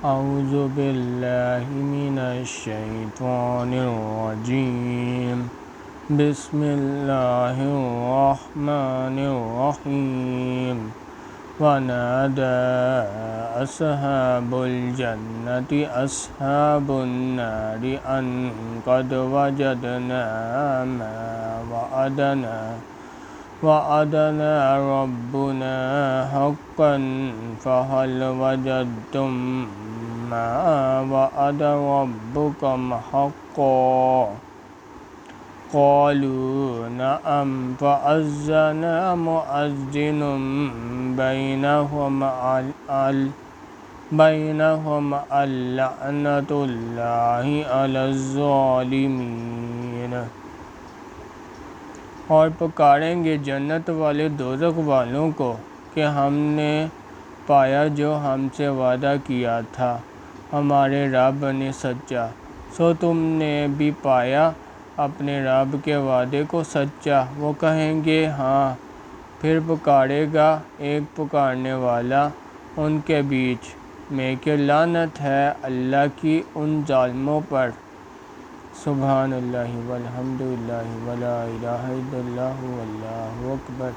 अऊज़ु बिल्लाहि मिनश्शैतानिर्रजीम बिस्मिल्लाहिर्रहमानिर्रहीम वनादा अस्हाबुल जन्नति अस्हाबुन नारि अन क़द वजदना मा वअदना रब्बुना हक़्क़न फ़हल वजदतुम मा वअद रब्बुकुम हक़्क़न क़ालू नअम फ़अज़्ज़ना मुअज़्ज़िनुम बैनहुम अल्लअनतुल्लाहि अलज़्ज़ालिमीन। और पुकारेंगे जन्नत वाले दोज़ख वालों को कि हमने पाया जो हमसे वादा किया था, हमारे रब ने सच्चा। सो तुमने भी पाया अपने रब के वादे को सच्चा। वो कहेंगे हाँ। फिर पुकारेगा एक पुकारने वाला उनके बीच में कि लानत है अल्लाह की उन ज़ालिमों पर। सुभान अल्लाहि वल्हम्दुलिल्लाहि वला इलाहा इल्लल्लाहु वल्लाहु अकबर।